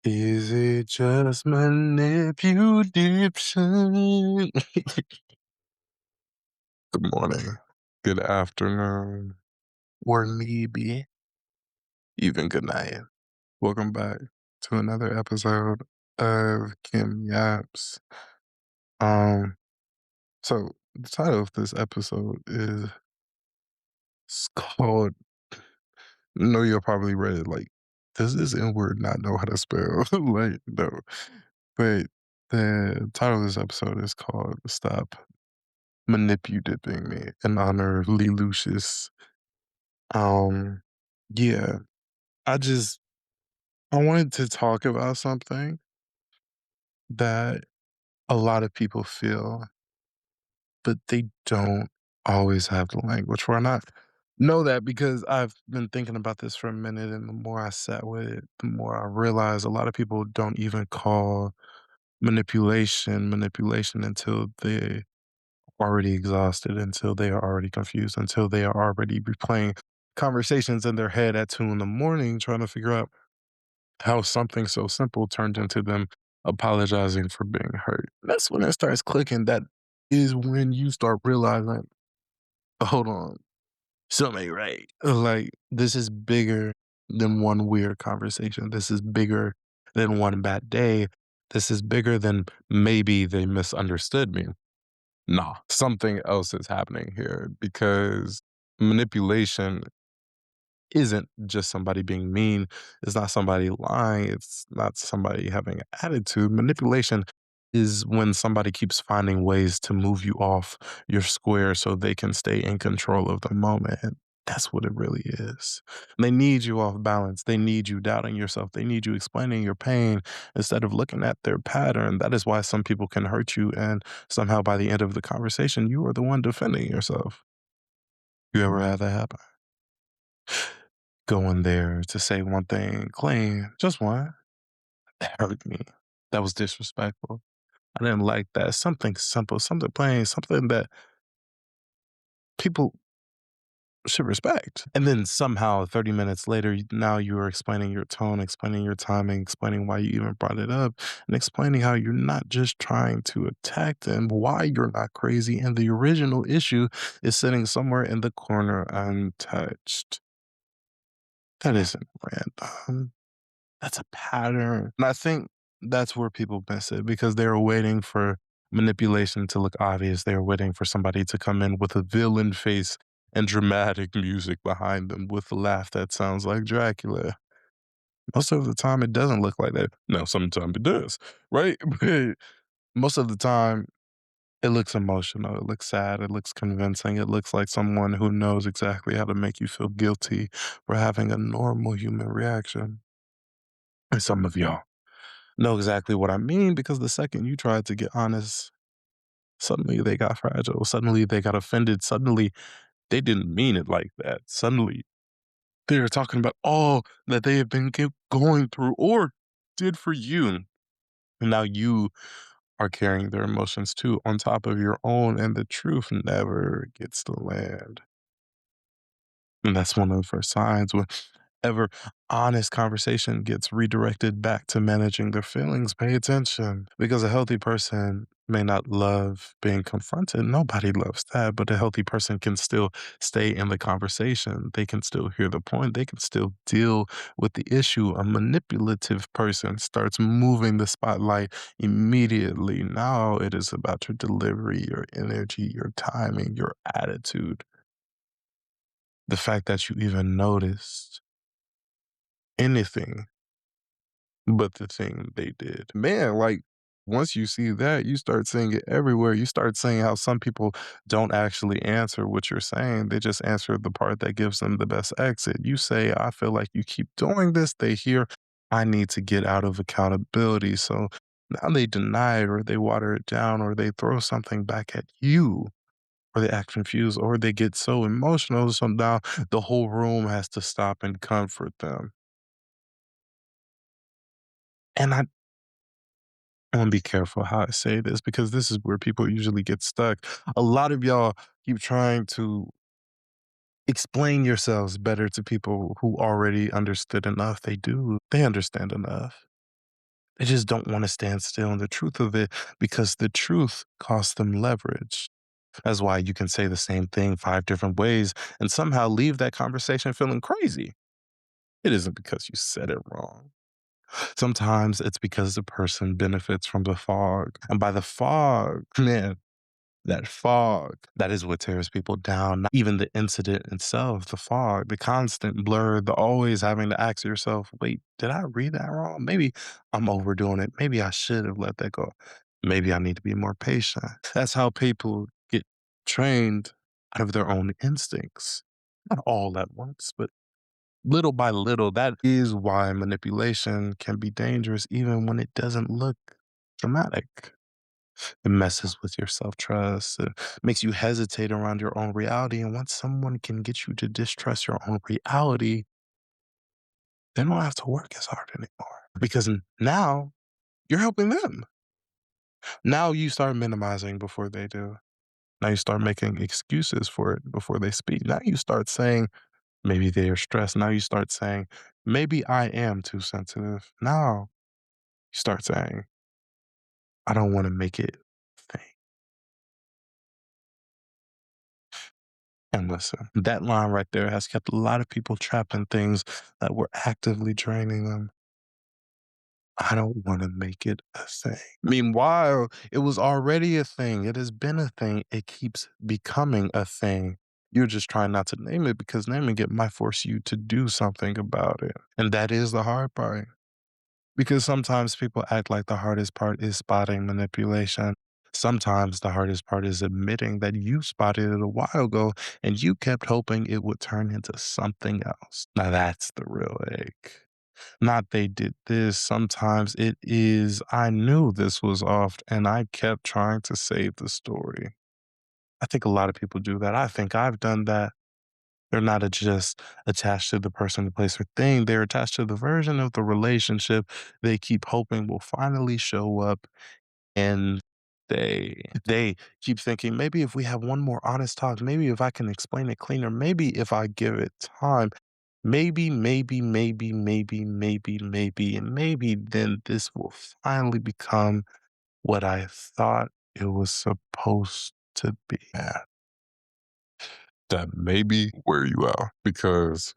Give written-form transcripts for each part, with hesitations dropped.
Is it just manipulation? Good morning, good afternoon, or maybe even good night. Welcome back to another episode of KimYaps. Um, so the title of this episode is called. No, you'll probably read it like, does this N word not know how to spell? Like, no. But the title of this episode is called "Stop Manipulating Me" in honor of Lee Lucius. Um, yeah, I just I wanted to talk about something that a lot of people feel, but they don't always have the language for. And I know that because I've been thinking about this for a minute, and the more I sat with it, the more I realized a lot of people don't even call manipulation until they already exhausted, until they are already confused, until they are already replaying conversations in their head at 2 in the morning trying to figure out how something so simple turned into them apologizing for being hurt. That's when it starts clicking. That is when you start realizing, hold on, something ain't right. Like, this is bigger than one weird conversation. This is bigger than one bad day. This is bigger than maybe they misunderstood me. Nah, something else is happening here because manipulation isn't just somebody being mean. It's not somebody lying. It's not somebody having an attitude. Manipulation is when somebody keeps finding ways to move you off your square so they can stay in control of the moment. And that's what it really is. They need you off balance. They need you doubting yourself. They need you explaining your pain instead of looking at their pattern. That is why some people can hurt you. And somehow by the end of the conversation, you are the one defending yourself. You ever had that happen? Going there to say one thing clean, just one, that hurt me. That was disrespectful. I didn't like that. Something simple, something plain, something that people should respect. And then somehow 30 minutes later, now you are explaining your tone, explaining your timing, explaining why you even brought it up, and explaining how you're not just trying to attack them, why you're not crazy. And the original issue is sitting somewhere in the corner untouched. That isn't random. That's a pattern. And I think that's where people miss it because they're waiting for manipulation to look obvious. They're waiting for somebody to come in with a villain face and dramatic music behind them with a laugh that sounds like Dracula. Most of the time, it doesn't look like that. Now, sometimes it does, right? But most of the time, it looks emotional. It looks sad. It looks convincing. It looks like someone who knows exactly how to make you feel guilty for having a normal human reaction. And some of y'all know exactly what I mean because the second you tried to get honest, suddenly they got fragile. Suddenly they got offended. Suddenly they didn't mean it like that. Suddenly they're talking about all that they have been going through or did for you. And now you are carrying their emotions too on top of your own, and the truth never gets to land. And that's one of the first signs whenever honest conversation gets redirected back to managing their feelings. Pay attention because a healthy person may not love being confronted. Nobody loves that, but a healthy person can still stay in the conversation. They can still hear the point. They can still deal with the issue. A manipulative person starts moving the spotlight immediately. Now it is about your delivery, your energy, your timing, your attitude. The fact that you even noticed anything but the thing they did. Man, like, once you see that, you start seeing it everywhere. You start seeing how some people don't actually answer what you're saying. They just answer the part that gives them the best exit. You say, I feel like you keep doing this. They hear, I need to get out of accountability. So now they deny it or they water it down or they throw something back at you or they act confused or they get so emotional. So now the whole room has to stop and comfort them. And I want to be careful how I say this because this is where people usually get stuck. A lot of y'all keep trying to explain yourselves better to people who already understood enough. They do, they understand enough. They just don't want to stand still in the truth of it because the truth costs them leverage. That's why you can say the same thing 5 different ways and somehow leave that conversation feeling crazy. It isn't because you said it wrong. Sometimes it's because the person benefits from the fog. And by the fog, man, that fog, that is what tears people down. Not even the incident itself, the fog, the constant blur, the always having to ask yourself, wait, did I read that wrong? Maybe I'm overdoing it. Maybe I should have let that go. Maybe I need to be more patient. That's how people get trained out of their own instincts. Not all at once, but little by little. That is why manipulation can be dangerous even when it doesn't look dramatic. It messes with your self trust. It makes you hesitate around your own reality. And once someone can get you to distrust your own reality, they don't have to work as hard anymore because now you're helping them. Now you start minimizing before they do. Now you start making excuses for it before they speak. Now you start saying, maybe they are stressed. Now you start saying, maybe I am too sensitive. Now you start saying, I don't want to make it a thing. And listen, that line right there has kept a lot of people trapped in things that were actively draining them. I don't want to make it a thing. Meanwhile, it was already a thing. It has been a thing. It keeps becoming a thing. You're just trying not to name it because naming it might force you to do something about it. And that is the hard part. Because sometimes people act like the hardest part is spotting manipulation. Sometimes the hardest part is admitting that you spotted it a while ago and you kept hoping it would turn into something else. Now that's the real ache. Not they did this. Sometimes it is, I knew this was off and I kept trying to save the story. I think a lot of people do that. I think I've done that. They're not just attached to the person, the place, or thing. They're attached to the version of the relationship they keep hoping will finally show up. And they keep thinking, maybe if we have one more honest talk, maybe if I can explain it cleaner, maybe if I give it time, maybe, and maybe then this will finally become what I thought it was supposed to be. Yeah, that maybe where you are because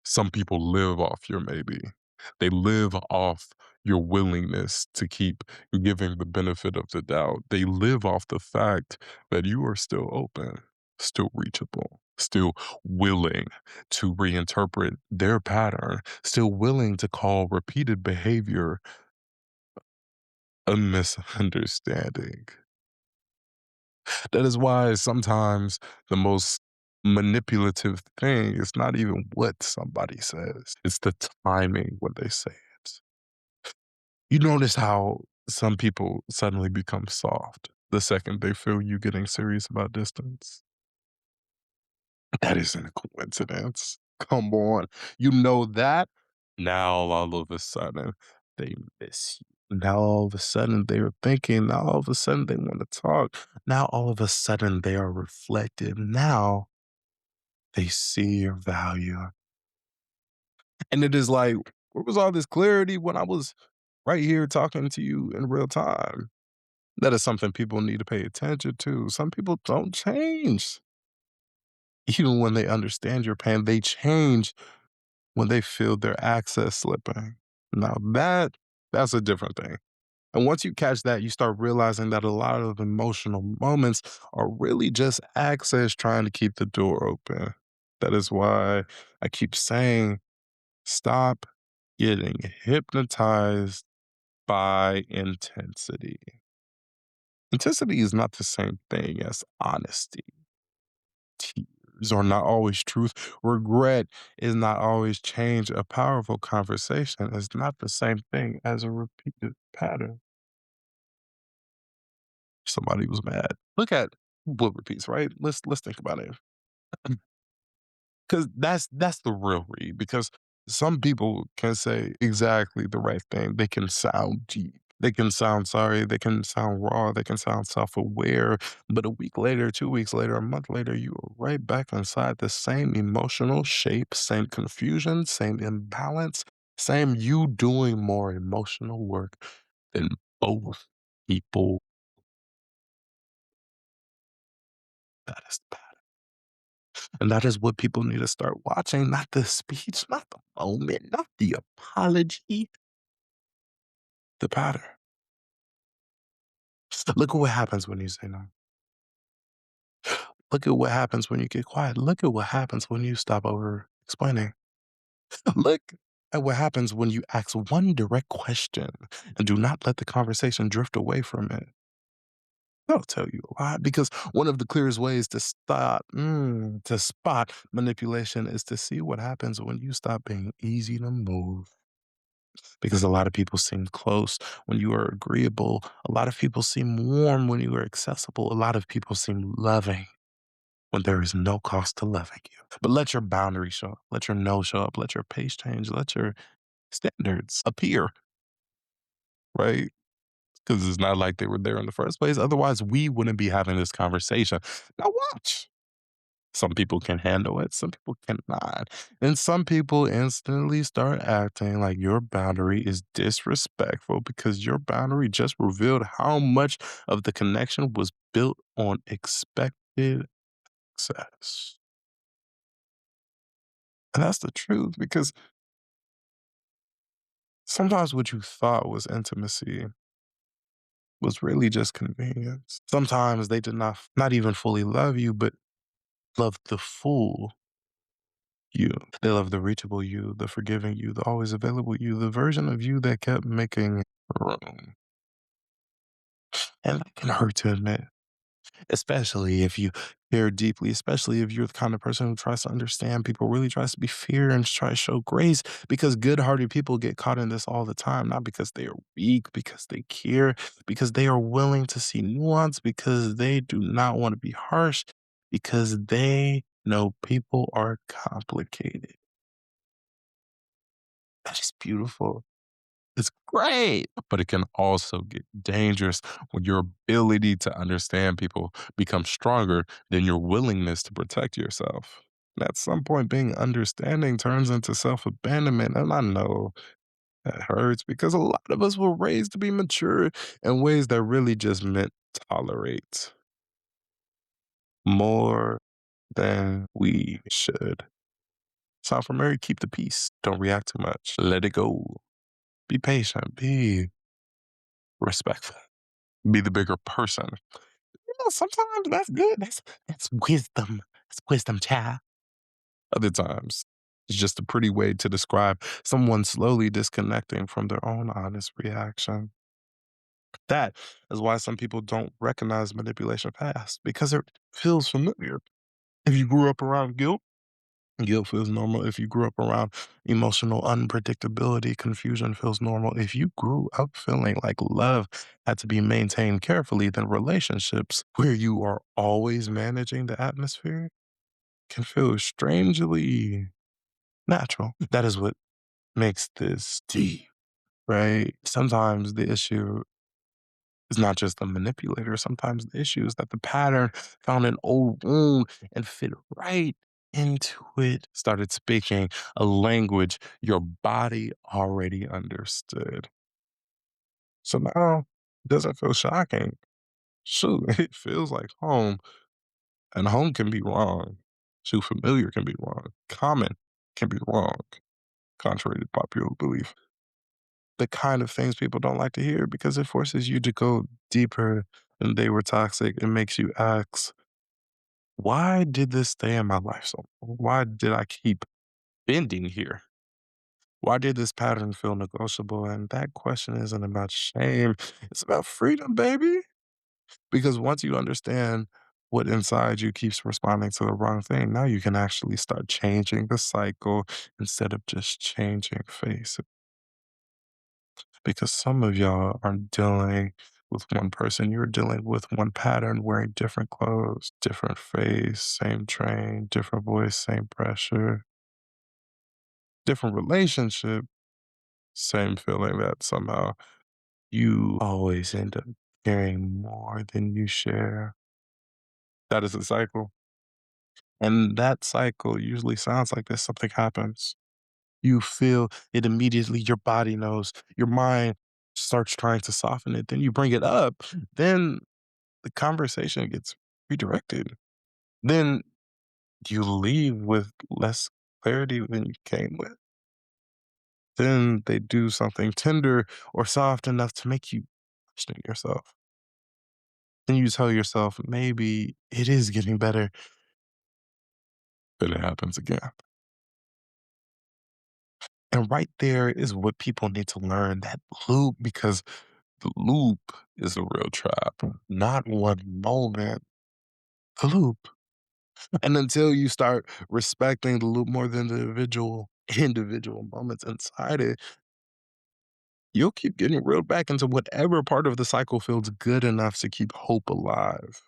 some people live off your maybe. They live off your willingness to keep giving the benefit of the doubt. They live off the fact that you are still open, still reachable, still willing to reinterpret their pattern, still willing to call repeated behavior a misunderstanding. That is why sometimes the most manipulative thing is not even what somebody says, it's the timing when they say it. You notice how some people suddenly become soft the second they feel you getting serious about distance? That isn't a coincidence. Come on. You know that? Now all of a sudden they miss you. Now all of a sudden they are thinking. Now all of a sudden they want to talk. Now all of a sudden they are reflective. Now they see your value. And it is like, where was all this clarity when I was right here talking to you in real time? That is something people need to pay attention to. Some people don't change. Even when they understand your pain, they change when they feel their access slipping. Now that's a different thing. And once you catch that, you start realizing that a lot of emotional moments are really just access trying to keep the door open. That is why I keep saying stop getting hypnotized by intensity. Intensity is not the same thing as honesty. Tears are not always truth. Regret is not always change. A powerful conversation is not the same thing as a repeated pattern. Somebody was mad. Look at what repeats, right? Let's think about it. Because that's the real read. Because some people can say exactly the right thing. They can sound deep. They can sound sorry. They can sound raw. They can sound self-aware. But a week later, 2 weeks later, a month later, you are right back inside the same emotional shape, same confusion, same imbalance, same you doing more emotional work. then both people, that is bad. And that is what people need to start watching, not the speech, not the moment, not the apology, the pattern. Look at what happens when you say no. Look at what happens when you get quiet. Look at what happens when you stop over explaining. Look at what happens when you ask one direct question and do not let the conversation drift away from it. That'll tell you a lot because one of the clearest ways to spot manipulation is to see what happens when you stop being easy to move. Because a lot of people seem close when you are agreeable. A lot of people seem warm when you are accessible. A lot of people seem loving when there is no cost to loving you. But let your boundaries show up. Let your no show up. Let your pace change. Let your standards appear, right? Because it's not like they were there in the first place. Otherwise, we wouldn't be having this conversation. Now, watch. Some people can handle it, some people cannot. And some people instantly start acting like your boundary is disrespectful because your boundary just revealed how much of the connection was built on expected access. And that's the truth because sometimes what you thought was intimacy was really just convenience. Sometimes they did not even fully love you, but loved the full you. They love the reachable you, the forgiving you, the always available you, the version of you that kept making room. And that can hurt to admit, especially if you care deeply, especially if you're the kind of person who tries to understand people, really tries to be fair and try to show grace, because good hearted people get caught in this all the time, not because they are weak, because they care, because they are willing to see nuance, because they do not want to be harsh, because they know people are complicated. That is beautiful. It's great, but it can also get dangerous when your ability to understand people becomes stronger than your willingness to protect yourself. And at some point, being understanding turns into self abandonment. And I know that hurts because a lot of us were raised to be mature in ways that really just meant tolerate more than we should. So for Mary, keep the peace. Don't react too much. Let it go. Be patient. Be respectful. Be the bigger person. Yeah, sometimes that's good. That's wisdom. That's wisdom, child. Other times, it's just a pretty way to describe someone slowly disconnecting from their own honest reaction. That is why some people don't recognize manipulation fast because it feels familiar. If you grew up around guilt feels normal. If you grew up around emotional unpredictability, confusion feels normal. If you grew up feeling like love had to be maintained carefully, then relationships where you are always managing the atmosphere can feel strangely natural. That is what makes this deep, right? Sometimes the issue is not just the manipulator. Sometimes the issue is that the pattern found an old wound and fit right into it, started speaking a language your body already understood. So now it doesn't feel shocking. Shoot, it feels like home, and home can be wrong. Shoot, familiar can be wrong. Common can be wrong, contrary to popular belief. The kind of things people don't like to hear because it forces you to go deeper than they were toxic. It makes you ask, why did this stay in my life so long? Why did I keep bending here? Why did this pattern feel negotiable? And that question isn't about shame. It's about freedom, baby. Because once you understand what inside you keeps responding to the wrong thing, now you can actually start changing the cycle instead of just changing face. Because some of y'all aren't dealing with one person. You're dealing with one pattern, wearing different clothes, different face, same train, different voice, same pressure, different relationship, same feeling that somehow you always end up caring more than you share. That is a cycle. And that cycle usually sounds like this. Something happens. You feel it immediately. Your body knows. Your mind starts trying to soften it, then you bring it up, then the conversation gets redirected. Then you leave with less clarity than you came with. Then they do something tender or soft enough to make you question yourself. Then you tell yourself, maybe it is getting better. Then it happens again. And right there is what people need to learn, that loop, because the loop is a real trap. Not one moment, the loop. And until you start respecting the loop more than the individual moments inside it, you'll keep getting reeled back into whatever part of the cycle feels good enough to keep hope alive.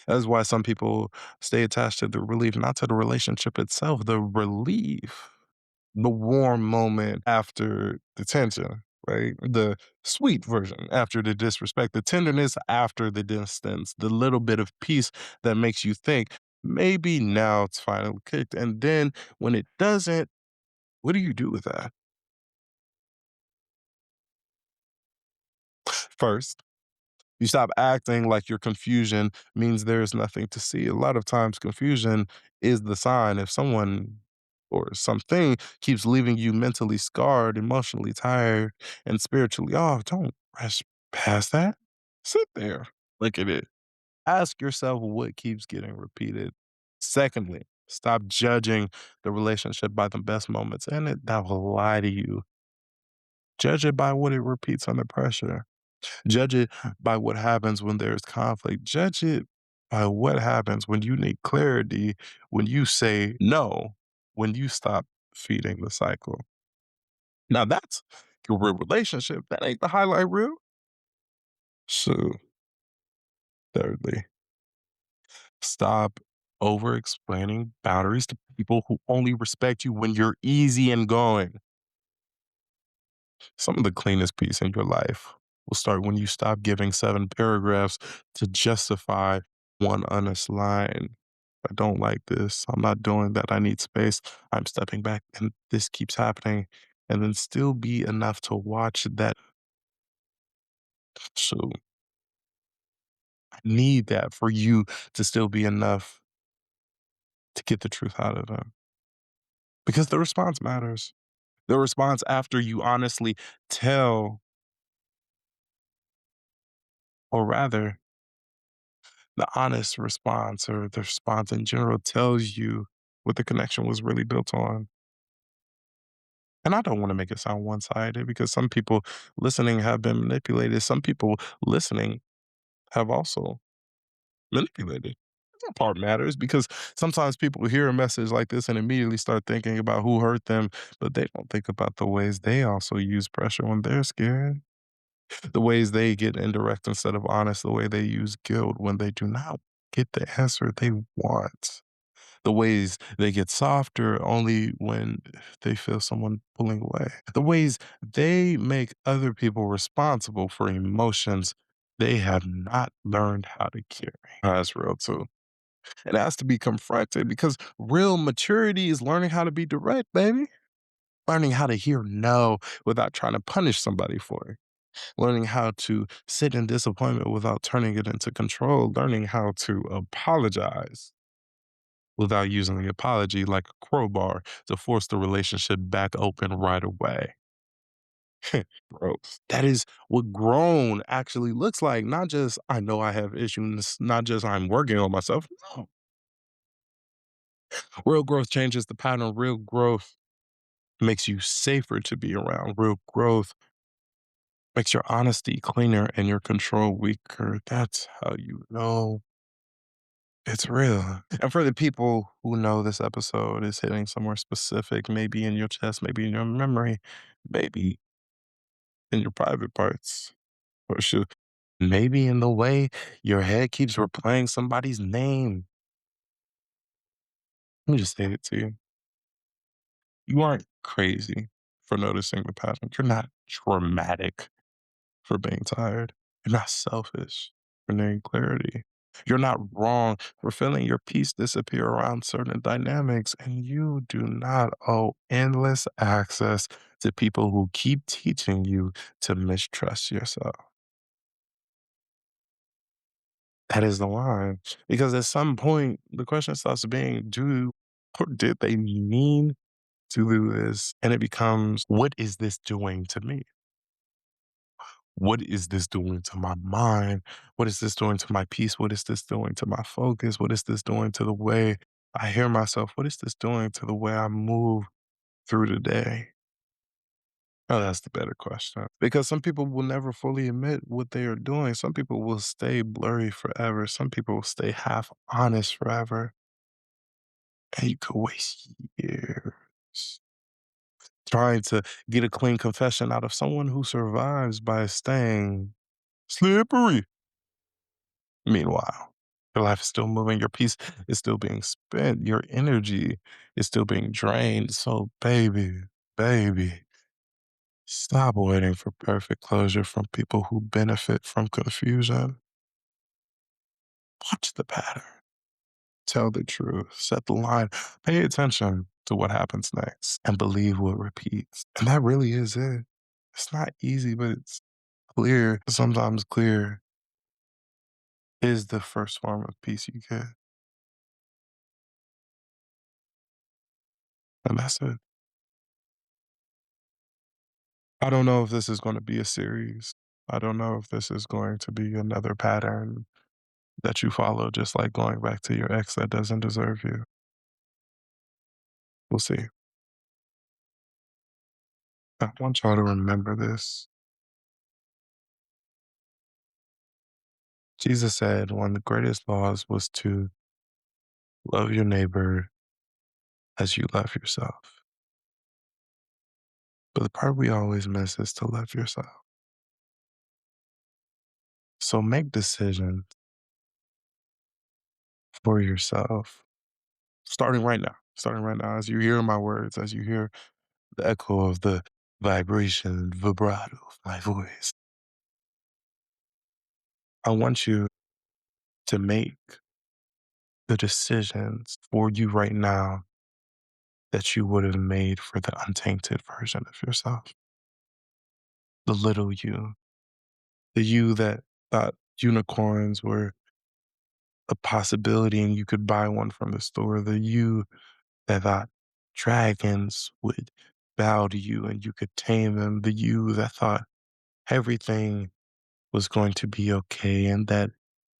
That's why some people stay attached to the relief, not to the relationship itself, the relief, the warm moment after the tension, right? The sweet version after the disrespect, the tenderness after the distance, the little bit of peace that makes you think, maybe now it's finally kicked. And then when it doesn't, what do you do with that? First, you stop acting like your confusion means there's nothing to see. A lot of times, confusion is the sign. If someone or something keeps leaving you mentally scarred, emotionally tired, and spiritually off, don't rush past that. Sit there, look at it. Ask yourself what keeps getting repeated. Secondly, stop judging the relationship by the best moments in it that will lie to you. Judge it by what it repeats under pressure. Judge it by what happens when there's conflict. Judge it by what happens when you need clarity, when you say no, when you stop feeding the cycle. Now that's your real relationship. That ain't the highlight reel. So, thirdly, stop over explaining boundaries to people who only respect you when you're easy and going. Some of the cleanest peace in your life will start when you stop giving 7 paragraphs to justify one honest line. I don't like this. I'm not doing that. I need space. I'm stepping back and this keeps happening. And then still be enough to watch that. So I need that for you to still be enough to get the truth out of them. Because the response matters. The response after you honestly tell, or rather, the honest response or the response in general tells you what the connection was really built on. And I don't want to make it sound one sided because some people listening have been manipulated. Some people listening have also manipulated. That part matters because sometimes people hear a message like this and immediately start thinking about who hurt them, but they don't think about the ways they also use pressure when they're scared, the ways they get indirect instead of honest, the way they use guilt when they do not get the answer they want, the ways they get softer only when they feel someone pulling away, the ways they make other people responsible for emotions they have not learned how to carry. That's real too. It has to be confronted because real maturity is learning how to be direct, baby. Learning how to hear no without trying to punish somebody for it. Learning how to sit in disappointment without turning it into control. Learning how to apologize without using the apology like a crowbar to force the relationship back open right away. Gross. That is what grown actually looks like. Not just, I know I have issues, not just I'm working on myself. No. Real growth changes the pattern. Real growth makes you safer to be around. Real growth makes your honesty cleaner and your control weaker. That's how you know it's real. And for the people who know this episode is hitting somewhere specific, maybe in your chest, maybe in your memory, maybe in your private parts, or shoot, maybe in the way your head keeps replaying somebody's name. Let me just say it to you. You aren't crazy for noticing the pattern. You're not dramatic for being tired. You're not selfish for needing clarity. You're not wrong for feeling your peace disappear around certain dynamics, and you do not owe endless access to people who keep teaching you to mistrust yourself. That is the line. Because at some point, the question starts being, do or did they mean to do this? And it becomes, what is this doing to me? What is this doing to my mind? What is this doing to my peace? What is this doing to my focus? What is this doing to the way I hear myself? What is this doing to the way I move through the day? Oh, that's the better question. Because some people will never fully admit what they are doing. Some people will stay blurry forever. Some people will stay half honest forever. And you could waste years trying to get a clean confession out of someone who survives by staying slippery. Meanwhile, your life is still moving, your peace is still being spent, your energy is still being drained. So, baby, stop waiting for perfect closure from people who benefit from confusion. Watch the pattern, tell the truth, set the line, pay attention to what happens next, and believe what repeats. And that really is it. It's not easy, but it's clear. Sometimes clear is the first form of peace you get. And that's it. I don't know if this is going to be a series. I don't know if this is going to be another pattern that you follow, just like going back to your ex that doesn't deserve you. We'll see. I want y'all to remember this. Jesus said one of the greatest laws was to love your neighbor as you love yourself. But the part we always miss is to love yourself. So make decisions for yourself, starting right now, as you hear my words, as you hear the echo of the vibration, vibrato of my voice. I want you to make the decisions for you right now that you would have made for the untainted version of yourself. The little you, the you that thought unicorns were a possibility and you could buy one from the store, the you that thought dragons would bow to you and you could tame them, the you that thought everything was going to be okay and that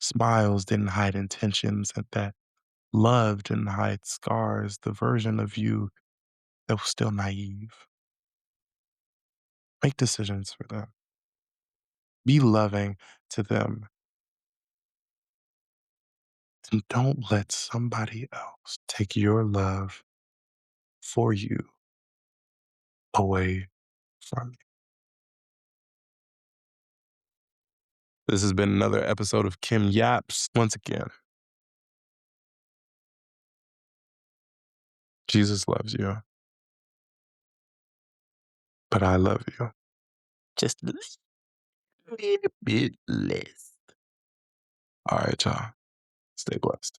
smiles didn't hide intentions and that love didn't hide scars, the version of you that was still naive. Make decisions for them. Be loving to them. And don't let somebody else take your love for you away from you. This has been another episode of Kim Yaps. Once again, Jesus loves you, but I love you. Just a little bit less. All right, y'all. Stay blessed.